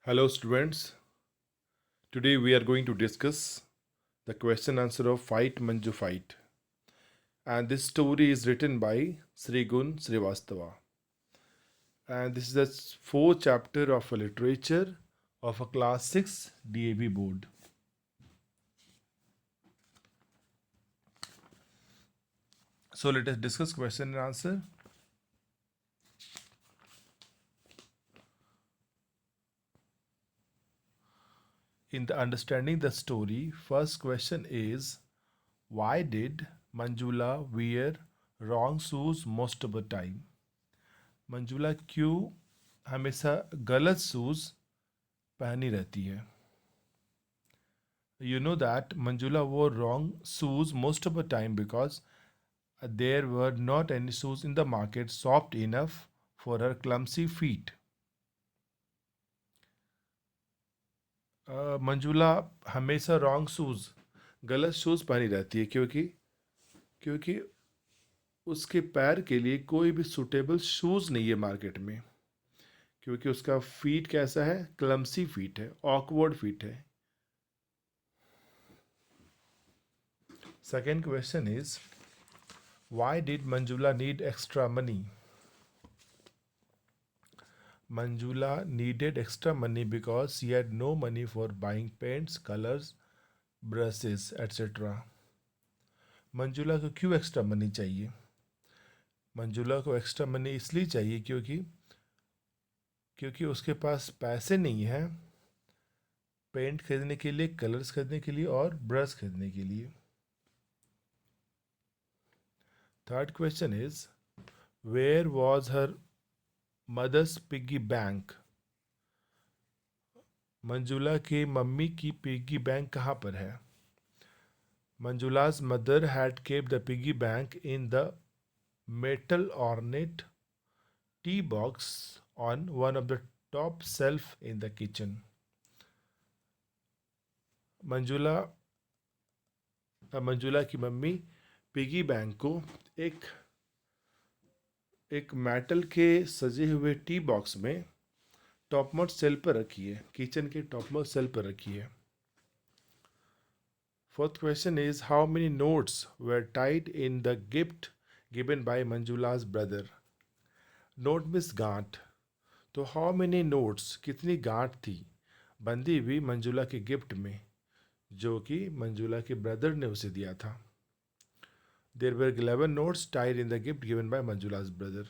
Hello, students. Today we are going to discuss the question answer of Fight Manju Fight. And this story is written by Sri Gun Srivastava. And this is the fourth chapter of a literature of a class 6 DAB board. So let us discuss question and answer. In the understanding the story, first question is why did Manjula wear wrong shoes most of the time? Manjula क्यों हमेशा गलत shoes पहनी रहती है? You know that Manjula wore wrong shoes most of the time because there were not any shoes in the market soft enough for her clumsy feet. Manjula हमेशा wrong shoes गलत shoes पहनी रहती है क्योंकि क्योंकि उसके पैर के लिए कोई भी सूटेबल शूज नहीं है मार्केट में, क्योंकि उसका फीट कैसा है? क्लमसी फीट है, ऑकवर्ड फीट है. Second question is why did Manjula need extra money? Manjula needed extra money because she had no money for buying paints, colors, brushes, etc. Manjula को क्यों एक्स्ट्रा मनी चाहिए? मंजुला को extra money इसलिए चाहिए क्योंकि उसके पास पैसे नहीं हैं पेंट खरीदने के लिए, कलर्स खरीदने के लिए और ब्रश खरीदने के लिए. Third question is where was her mother's piggy bank? Manjula की मम्मी की पिग्गी बैंक कहाँ पर है? मंजुला's mother had kept the piggy bank in the metal ornate tea box on one of the top shelf in the kitchen. Manjula की mummy piggy bank को एक एक मेटल के सजे हुए टी बॉक्स में टॉप मोस्ट सेल पर रखी है, किचन के टॉप मोस्ट सेल पर रखी है. Fourth question is how many notes were tied in the gift given by Manjula's brother? Note means गांठ. तो how many notes कितनी गांठ थी बंधी हुई मंजुला के गिफ्ट में जो कि मंजुला के ब्रदर ने उसे दिया था? There were 11 notes tied in the gift given by Manjula's brother.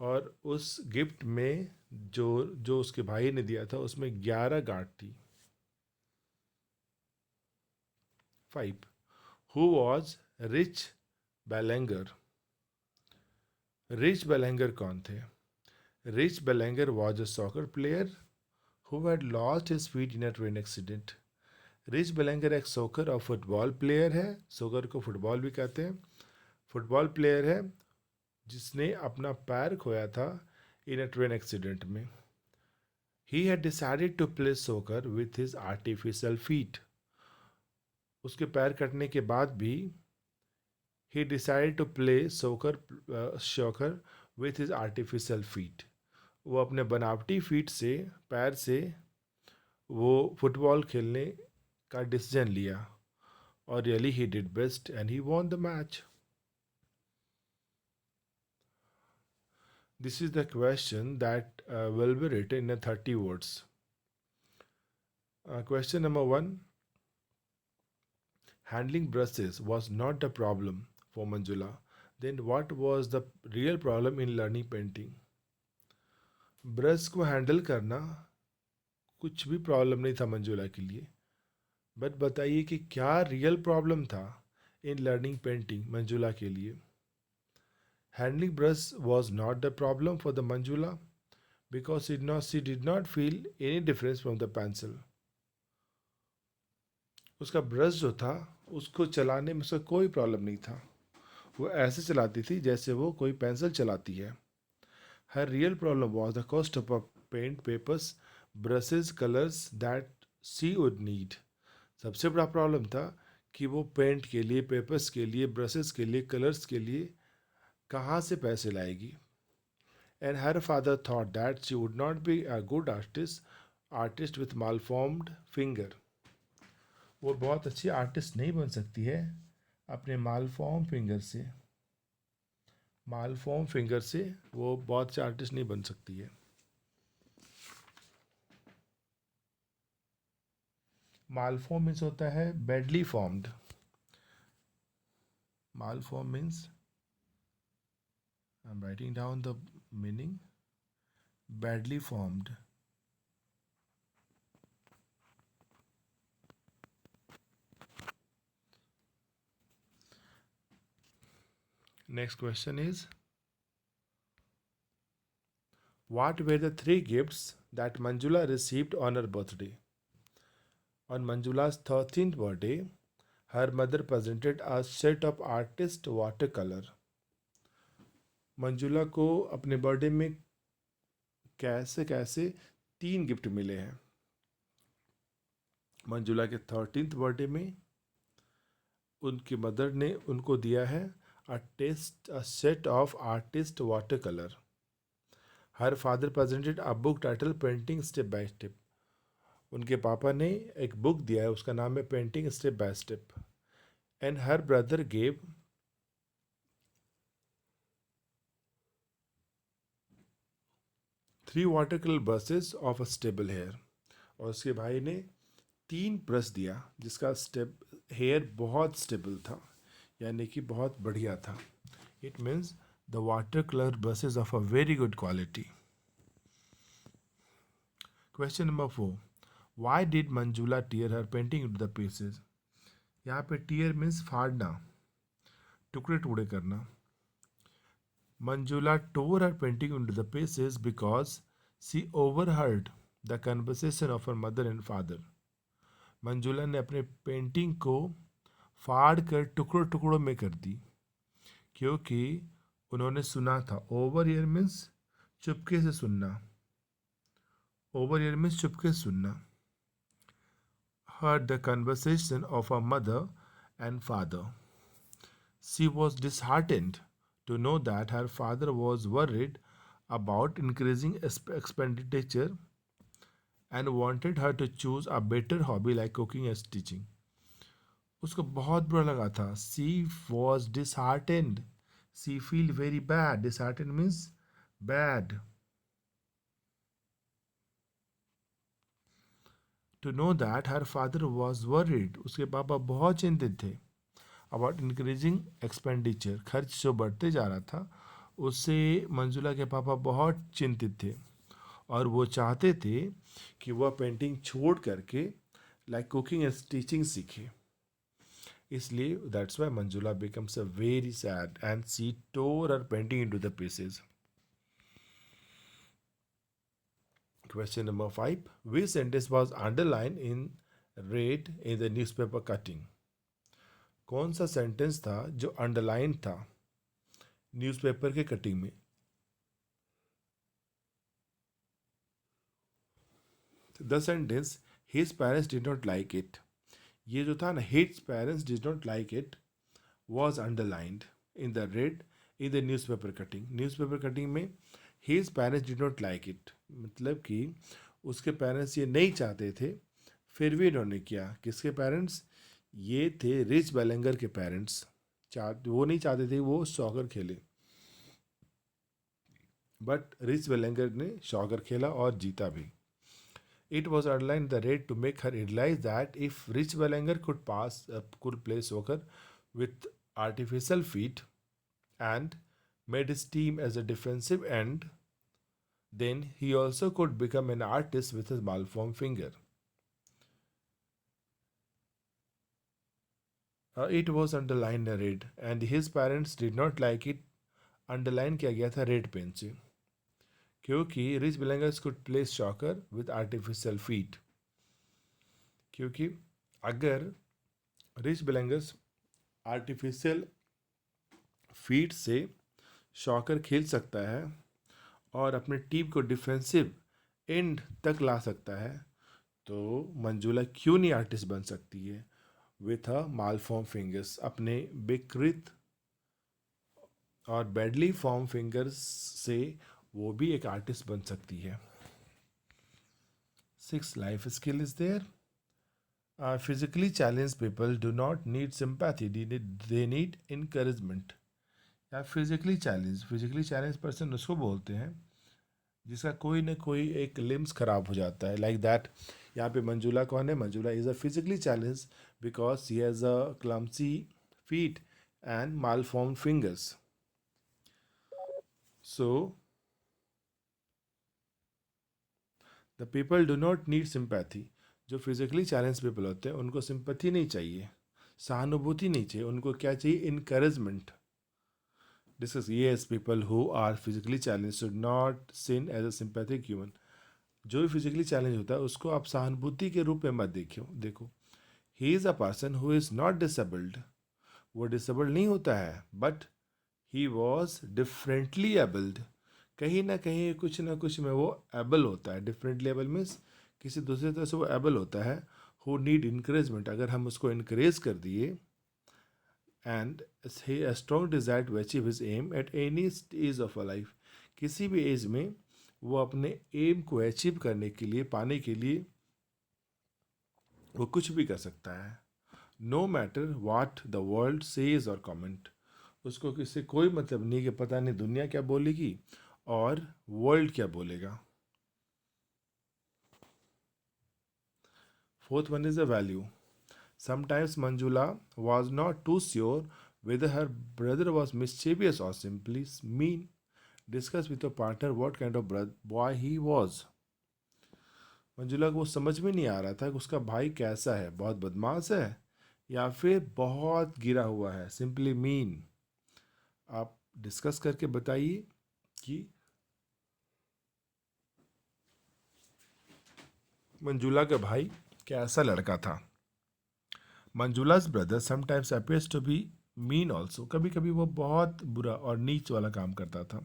और उस गिफ्ट में जो जो उसके भाई ने दिया था उसमें 11 गांठ थी. 5. Who was Rich Belanger? Rich Belanger कौन थे? Rich Belanger was a soccer player who had lost his feet in a train accident. Rich Bellenger एक सॉकर और फुटबॉल प्लेयर है, सॉकर को फुटबॉल भी कहते हैं, फुटबॉल प्लेयर है जिसने अपना पैर खोया था इन अ ट्रेन एक्सीडेंट में. He had decided to play soccer with his artificial feet. उसके पैर कटने के बाद भी he decided to play soccer with his artificial feet. वो अपने बनावटी फीट से, पैर से वो फुटबॉल खेलने का डिसीजन लिया और really he did best and he won the match. This is the question that will be written in 30 words. Question number 1. Handling brushes was not the problem for Manjula. Then what was the real problem in learning painting? Brush को handle करना कुछ भी problem नहीं था मंजुला के लिए, but बताइए कि क्या रियल प्रॉब्लम था इन लर्निंग पेंटिंग मंजुला के लिए? Handling brush was not the problem for the Manjula because she did not feel any difference from the pencil. उसका ब्रश जो था उसको चलाने में उसका कोई प्रॉब्लम नहीं था, वो ऐसे चलाती थी जैसे वो कोई पेंसिल चलाती है. Her real problem was the cost of paint, papers, brushes, colours that she would need. सबसे बड़ा प्रॉब्लम था कि वो पेंट के लिए, पेपर्स के लिए, ब्रशेस के लिए, कलर्स के लिए कहाँ से पैसे लाएगी. And her father thought that she would not be a good artist artist with malformed finger, वो बहुत अच्छी आर्टिस्ट नहीं बन सकती है अपने मालफॉर्म फिंगर से वो बहुत अच्छी आर्टिस्ट नहीं बन सकती है। मालफॉर्म मीन्स होता है badly formed. Malform means, I am writing down the meaning, badly formed. Next question is, what were the three gifts that Manjula received on her birthday? On Manjula's 13th birthday, her mother presented a set of artist watercolor. Manjula को अपने birthday में कैसे कैसे तीन gift मिले हैं। मंजुला के 13th birthday में उनकी मदर ने उनको दिया है a set of artist watercolor. Her father presented a book titled Painting Step by Step. उनके पापा ने एक बुक दिया है, उसका नाम है painting step by step. And her brother gave 3 water colour brushes of a stable hair. और उसके भाई ने 3 ब्रश दिया जिसका हेयर बहुत स्टेबल था, यानी कि बहुत बढ़िया था. It means the water colour brushes of a very good quality. Question number 4. Why did Manjula tear her painting into the pieces? यहाँ पे tear means फाड़ना, टुकड़े टुकड़े करना. Manjula tore her painting into the pieces because she overheard the conversation of her mother and father. Manjula ने अपने painting को फाड़ कर टुकड़ों टुकड़ों में कर दी क्योंकि उन्होंने सुना था. ओवर ईयर मीन्स चुपके से सुनना. ओवर ईयर मीन्स चुपके से सुनना. Heard the conversation of her mother and father. She was disheartened to know that her father was worried about increasing expenditure and wanted her to choose a better hobby like cooking and stitching. उसको बहुत बुरा लगा था. She was disheartened. She feel very bad. Disheartened means bad. To know that her father was worried. उसके पापा बहुत चिंतित थे. About increasing expenditure. खर्च जो बढ़ते जा रहा था उससे मंजुला के पापा बहुत चिंतित थे और वो चाहते थे कि वह पेंटिंग छोड़ करके लाइक कुकिंग एंड स्टिचिंग सीखे. इसलिए that's why Manjula becomes a very sad and she tore her painting into the pieces. Question number 5. Which sentence was underlined in red in the newspaper cutting? कौन सा sentence था जो underline था newspaper के cutting में? The sentence his parents did not like it, ये जो था ना, his parents did not like it was underlined in the red in the newspaper cutting. Newspaper cutting में his parents did not like it मतलब कि उसके parents ये नहीं चाहते थे, फिर भी इन्होंने किया. किसके पेरेंट्स? ये थे रिच बेलेंगर के पेरेंट्स. वो नहीं चाहते थे वो सॉकर खेले, बट रिच बेलेंगर ने सॉकर खेला और जीता भी. It was underlined the red to make her realize that if Rich Bellinger could play soccer with artificial feet and made his team as a defensive end, then he also could become an artist with his malformed finger. It was underlined red and his parents did not like it. Underline किया गया था red pen से क्योंकि Rich Bellengers could play soccer with artificial feet. क्योंकि अगर Rich Bellengers artificial feet से soccer खेल सकता है और अपने टीम को डिफेंसिव एंड तक ला सकता है, तो मंजुला क्यों नहीं आर्टिस्ट बन सकती है विथ अ मालफॉर्म फिंगर्स? अपने विकृत और बैडली फॉर्म फिंगर्स से वो भी एक आर्टिस्ट बन सकती है. Sixth life skill is there. Physically challenged people do not need sympathy, they need encouragement. या फिजिकली चैलेंज पर्सन उसको बोलते हैं जिसका कोई ना कोई एक लिम्स खराब हो जाता है, लाइक दैट. यहाँ पे मंजुला कौन है? Manjula is a physically challenge because he has a clumsy feet and malformed fingers. So the people do not need sympathy. जो फिजिकली चैलेंज पीपल होते हैं उनको सिंपैथी नहीं चाहिए, सहानुभूति नहीं चाहिए, उनको क्या चाहिए? Encouragement. Discuss yes, people who are physically challenged should not seen as a sympathetic human. जो भी फिजिकली चैलेंज होता है उसको आप सहानुभूति के रूप में मत देखो. He is a person who is not disabled. वो डिसेबल्ड नहीं होता है, but he was differently abled. कहीं ना कुछ में वो एबल होता है. डिफरेंटली एबल मीन्स किसी दूसरे तरह से वो एबल होता है. Who need encouragement. अगर हम उसको इनक्रेज कर दिए, and a strong desire to achieve his aim at any stage of a life. किसी भी एज में वो अपने एम को अचीव करने के लिए, पाने के लिए वो कुछ भी कर सकता है. No matter what the world says और कमेंट. उसको किससे कोई मतलब नहीं कि पता नहीं दुनिया क्या बोलेगी और वर्ल्ड क्या बोलेगा. Fourth one is a value. Sometimes Manjula was not too sure whether her brother was mischievous or simply mean. Discuss with your partner what kind of boy he was. Manjula को समझ में नहीं आ रहा था कि उसका भाई कैसा है, बहुत बदमाश है या फिर बहुत गिरा हुआ है, सिंपली मीन. आप डिस्कस करके बताइए कि मंजुला का भाई कैसा लड़का था. मंजुला's brother sometimes appears to be mean also. कभी कभी वो बहुत बुरा और नीच वाला काम करता था.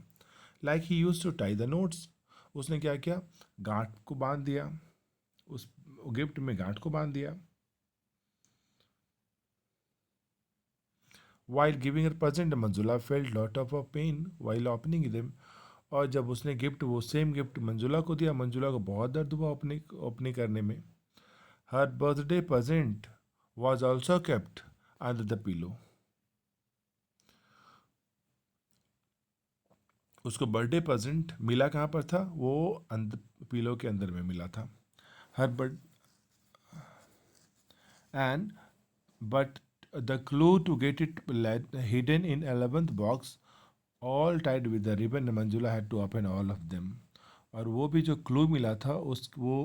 Like he used to tie the knots. उसने क्या किया? गांठ को बांध दिया. उस गिफ्ट में गांठ को बांध दिया. While giving her present, Manjula felt lot of a pain while opening them. और जब उसने गिफ्ट, वो सेम गिफ्ट मंजुला को दिया, मंजुला को बहुत दर्द हुआ ओपनिंग करने में. Her birthday present was also kept under the pillow. उसको बर्थडे प्रेजेंट मिला कहाँ पर था? वो पिलो के अंदर में मिला था. Her birth and but the clue to get it hidden in 11th box all tied with the ribbon. Manjula had to open all of them. और वो भी जो क्लू मिला था उस वो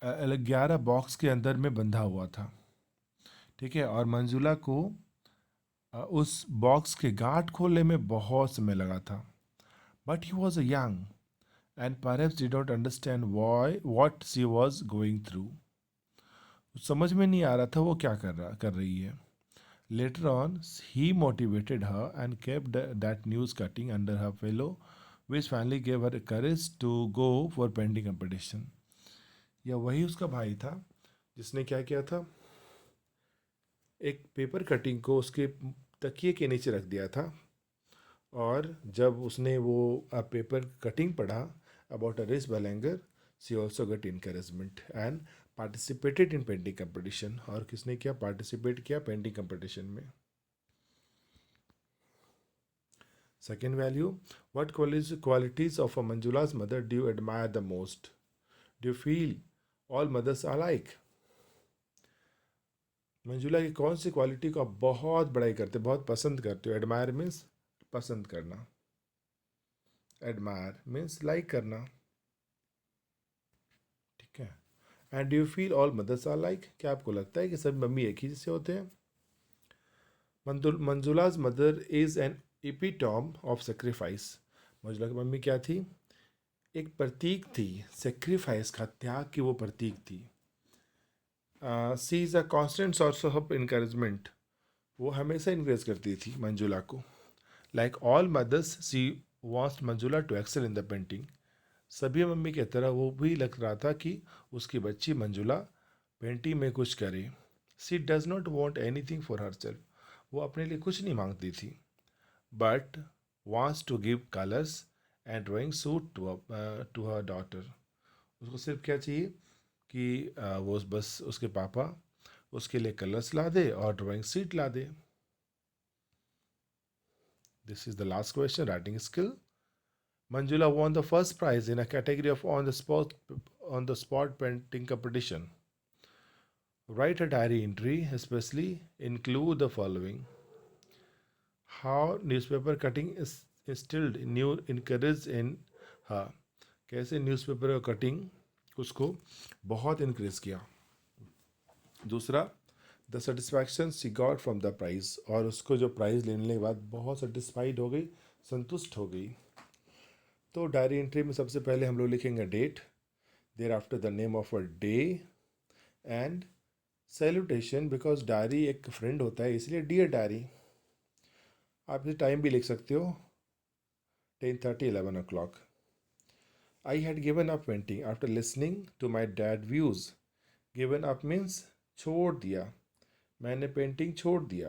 11 बॉक्स के अंदर में बंधा हुआ था. ठीक है. और मंजुला को उस बॉक्स के गांठ खोलने में बहुत समय लगा था. But he was a young and perhaps did not understand what she was going through. समझ में नहीं आ रहा था वो क्या कर रही है. Later on, he motivated her and kept that news cutting under her pillow, which finally gave her courage to go for painting competition. या वही उसका भाई था जिसने क्या किया था? एक पेपर कटिंग को उसके तकिए के नीचे रख दिया था. और जब उसने वो पेपर कटिंग पढ़ा about a race Belanger, she also got encouragement and participated in painting competition. और किसने क्या पार्टिसिपेट किया पेंटिंग कंपटीशन में? Second value. What qualities of a Manjula's mother do you admire the most? Do you feel all mothers are like? Manjula की कौन सी quality को आप बहुत बड़ाई करते, बहुत पसंद करते हो? एडमायर मीन्स पसंद करना. एडमायर मीन्स लाइक करना. ठीक है. And do you feel all mothers are like? क्या आपको लगता है कि सभी मम्मी एक ही जैसे होते हैं? Manjula's mother is an epitome of sacrifice. Manjula की मम्मी क्या थी? एक प्रतीक थी सेक्रीफाइस का, त्याग की वो प्रतीक थी. She is a constant source of encouragement. वो हमेशा इनकरेज करती थी मंजुला को. Like all mothers she wants Manjula to excel in the painting. सभी मम्मी की तरह वो भी लग रहा था कि उसकी बच्ची मंजुला पेंटिंग में कुछ करे. She does not want anything for herself. वो अपने लिए कुछ नहीं मांगती थी, but wants to give colours and drawing suit to her daughter. उसको सिर्फ क्या चाहिए कि वो बस उसके पापा उसके लिए कलर्स ला दे और ड्राइंग शीट ला दे. This is the last question. Writing skill. Manjula won the first prize in a category of on the spot painting competition. Write a diary entry, especially include the following: how newspaper cutting is instilled new encouraged in her. कैसे newspaper का cutting उसको बहुत increase किया. दूसरा, the satisfaction she got from the prize, और उसको जो price लेने के बाद बहुत सेटिस्फाइड हो गई, संतुष्ट हो गई. तो डायरी एंट्री में सबसे पहले हम लोग लिखेंगे date, thereafter the name of a day and salutation, because diary एक फ्रेंड होता है इसलिए डियर डायरी. आप इसे टाइम भी लिख सकते हो, 10:30 11 o'clock. I had given up painting after listening to my dad views. Given up means छोड़ दिया. मैंने पेंटिंग छोड़ दिया.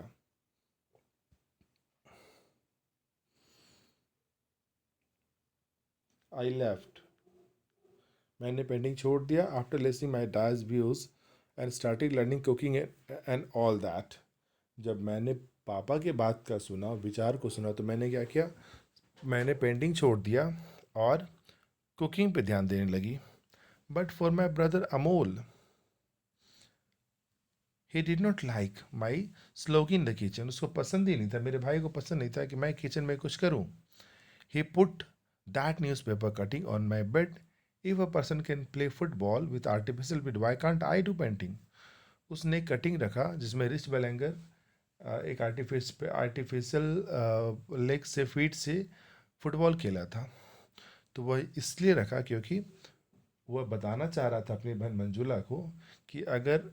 I left. मैंने पेंटिंग छोड़ दिया after listening my dad's views and started learning cooking and all that. जब मैंने पापा के बात का सुना, विचार को सुना, तो मैंने क्या किया, मैंने पेंटिंग छोड़ दिया और कुकिंग पे ध्यान देने लगी. But for my brother Amol, he did not like my slog in the kitchen. उसको पसंद ही नहीं था, मेरे भाई को पसंद नहीं था कि मैं किचन में कुछ करूँ. He put that news paper cutting on my bed. If a person can play football with artificial bit, why can't I do painting. उसने कटिंग रखा जिसमें रिच बेलेंगर एक आर्टिफिशियल लेग से फीट से फुटबॉल खेला था. तो वह इसलिए रखा क्योंकि वह बताना चाह रहा था अपनी बहन मंजुला को कि अगर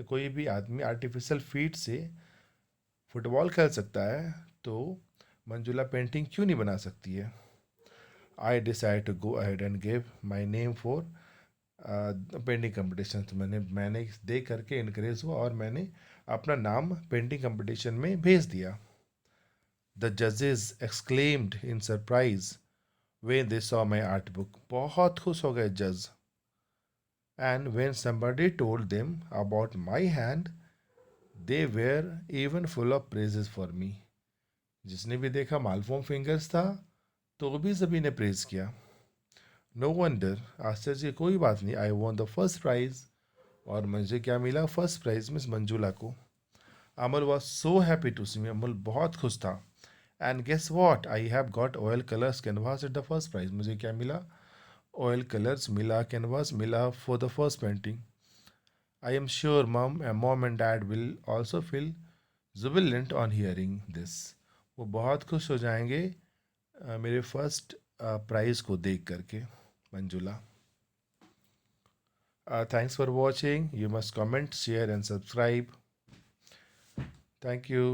कोई भी आदमी आर्टिफिशियल फीट से फुटबॉल खेल सकता है तो मंजुला पेंटिंग क्यों नहीं बना सकती है. I decide to go ahead and give my name for painting competition. तो मैंने देख करके इनक्रेज हुआ और मैंने अपना नाम पेंटिंग कंपटीशन में भेज दिया. द जजेस exclaimed in surprise when they saw my art book. बहुत खुश हो गए जज. And when somebody told them about my hand, they were even full of praises for me. जिसने भी देखा मालफोम फिंगर्स था तो भी सभी ने प्रेज किया. नो वंडर, आश्चर्य की कोई बात नहीं. I won the first prize, और मुझे क्या मिला, फर्स्ट प्राइज मिस मंजुला को. Amal was so happy to see me. Amal बहुत खुश था. And guess what, I have got oil colours canvas at the first prize. मुझे क्या मिला, ऑयल कलर्स मिला, कैनवास मिला for the first painting. I am sure mom and dad will also feel jubilant on hearing this. वो बहुत खुश हो जाएंगे मेरे फर्स्ट प्राइज़ को देख करके. Manjula. Thanks for watching. You must comment, share and subscribe. Thank you.